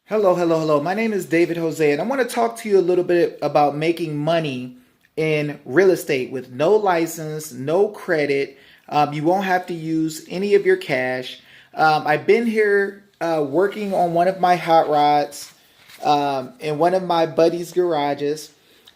Hello, hello, hello. My name is David Jose, and I want to talk to you a little bit about making money in real estate with no license, no credit. You won't have to use any of your cash. I've been here working on one of my hot rods in one of my buddies' garages,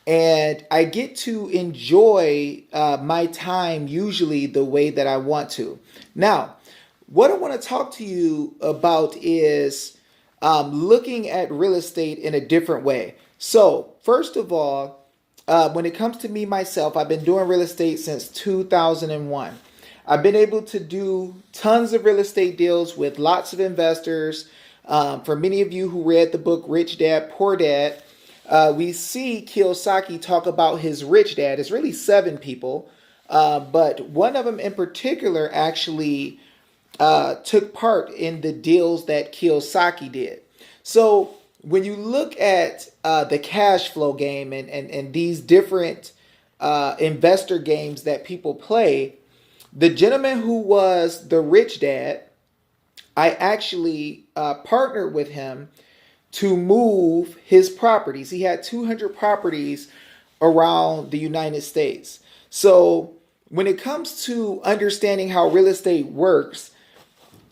and I get to enjoy my time usually the way that I want to. Now, what I want to talk to you about is looking at real estate in a different way. So, first of all, when it comes to me myself, I've been doing real estate since 2001. I've been able to do tons of real estate deals with lots of investors. For many of you who read the book Rich Dad, Poor Dad, we see Kiyosaki talk about his rich dad. It's really seven people, but one of them in particular actually took part in the deals that Kiyosaki did. So when you look at the cash flow game and these different investor games that people play, the gentleman who was the rich dad, I actually partnered with him to move his properties. He had 200 properties around the United States. So when it comes to understanding how real estate works,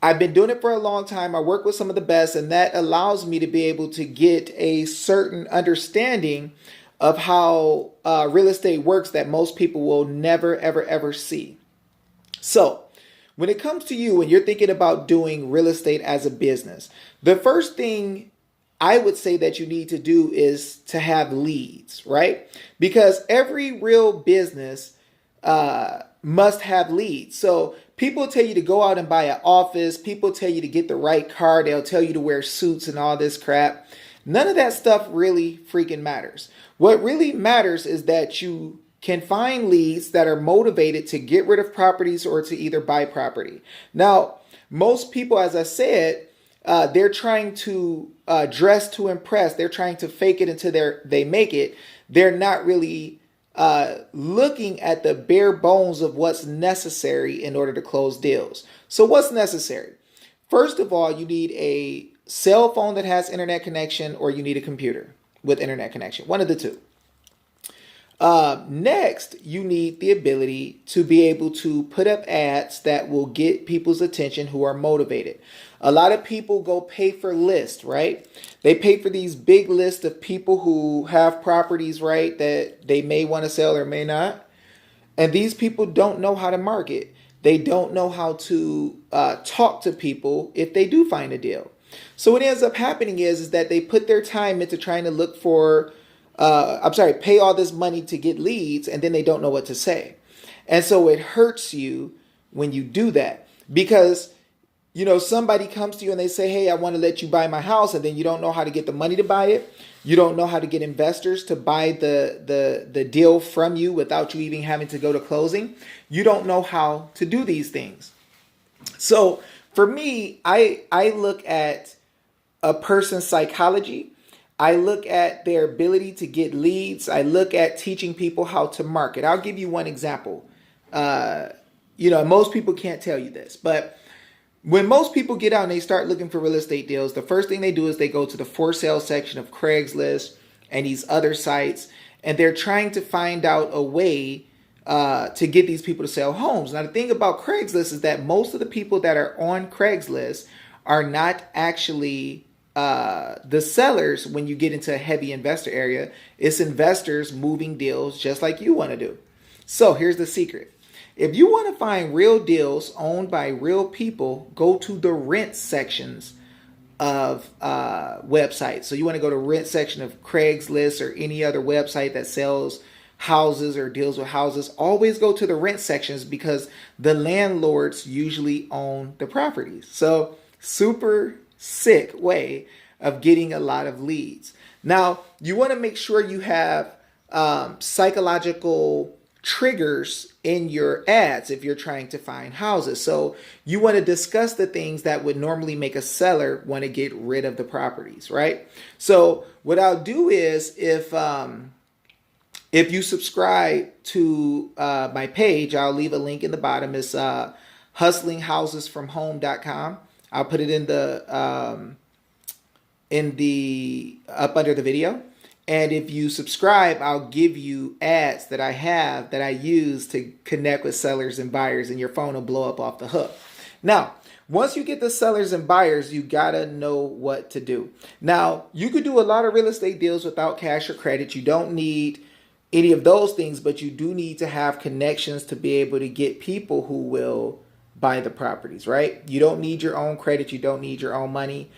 I've been doing it for a long time. I work with some of the best, and that allows me to be able to get a certain understanding of how real estate works that most people will never, ever, ever see. So, when it comes to you and you're thinking about doing real estate as a business, the first thing I would say that you need to do is to have leads, right? Because every real business must have leads. So people tell you to go out and buy an office. People tell you to get the right car. They'll tell you to wear suits and all this crap. None of that stuff really freaking matters. What really matters is that you can find leads that are motivated to get rid of properties or to either buy property. Now, most people, as I said, they're trying to dress to impress. They're trying to fake it until they make it. They're not really looking at the bare bones of what's necessary in order to close deals. So what's necessary? First of all, you need a cell phone that has internet connection, or you need a computer with internet connection. One of the two. Next, you need the ability to be able to put up ads that will get people's attention who are motivated. A lot of people go pay for lists, right? They pay for these big lists of people who have properties, right, that they may want to sell or may not. And these people don't know how to market. They don't know how to talk to people if they do find a deal. So what ends up happening is that they put their time into trying to look for pay all this money to get leads, and then they don't know what to say. And so it hurts you when you do that because, somebody comes to you and they say, hey, I want to let you buy my house. And then you don't know how to get the money to buy it. You don't know how to get investors to buy the deal from you without you even having to go to closing. You don't know how to do these things. So for me, I look at a person's psychology. I look at their ability to get leads. I look at teaching people how to market. I'll give you one example. Most people can't tell you this, but when most people get out and they start looking for real estate deals, the first thing they do is they go to the for sale section of Craigslist and these other sites, and they're trying to find out a way to get these people to sell homes. Now, the thing about Craigslist is that most of the people that are on Craigslist are not actually the sellers. When you get into a heavy investor area, it's investors moving deals just like you want to do. So here's the secret. If you want to find real deals owned by real people, go to the rent sections of websites. So you want to go to rent section of Craigslist or any other website that sells houses or deals with houses. Always go to the rent sections because the landlords usually own the properties. So super sick way of getting a lot of leads. Now, you want to make sure you have psychological triggers in your ads if you're trying to find houses. So you want to discuss the things that would normally make a seller want to get rid of the properties, right? So what I'll do is if you subscribe to my page, I'll leave a link in the bottom. It's hustlinghousesfromhome.com. I'll put it in the in the up under the video. And if you subscribe, I'll give you ads that I have that I use to connect with sellers and buyers, and your phone will blow up off the hook. Now, once you get the sellers and buyers, you gotta know what to do. Now, you could do a lot of real estate deals without cash or credit. You don't need any of those things, but you do need to have connections to be able to get people who will buy the properties, right? You don't need your own credit. You don't need your own money.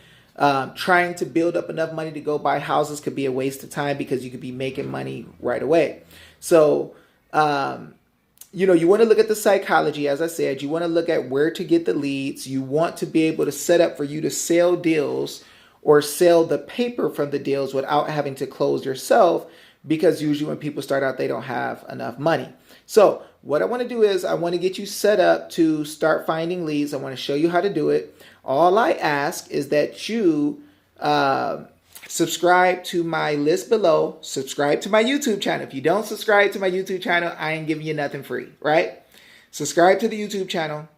Trying to build up enough money to go buy houses could be a waste of time because you could be making money right away. So, you want to look at the psychology, as I said. You want to look at where to get the leads. You want to be able to set up for you to sell deals or sell the paper from the deals without having to close yourself, because usually when people start out, they don't have enough money. So what I want to do is I want to get you set up to start finding leads. I want to show you how to do it. All I ask is that you subscribe to my list below, subscribe to my YouTube channel. If you don't subscribe to my YouTube channel, I ain't giving you nothing free, right? Subscribe to the YouTube channel,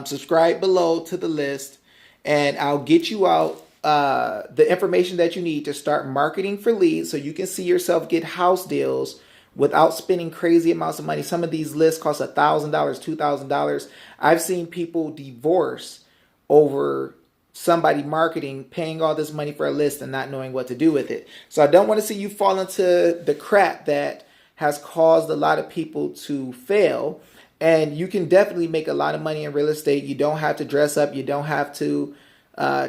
subscribe below to the list, and I'll get you out the information that you need to start marketing for leads so you can see yourself get house deals without spending crazy amounts of money. Some of these lists cost $1,000, $2,000. I've seen people divorce over somebody marketing, paying all this money for a list and not knowing what to do with it. So I don't want to see you fall into the crap that has caused a lot of people to fail. And you can definitely make a lot of money in real estate. You don't have to dress up. You don't have to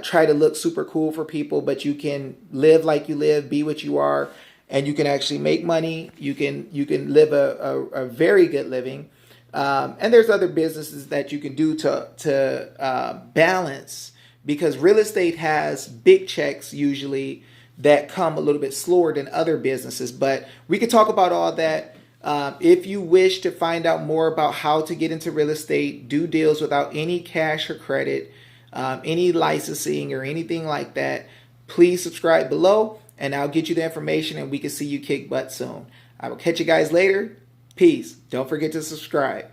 try to look super cool for people, but you can live like you live, be what you are, and you can actually make money. You can live a very good living. And there's other businesses that you can do to balance, because real estate has big checks usually that come a little bit slower than other businesses. But we could talk about all that. If you wish to find out more about how to get into real estate, do deals without any cash or credit, any licensing or anything like that, please subscribe below and I'll get you the information and we can see you kick butt soon. I will catch you guys later. Peace. Don't forget to subscribe.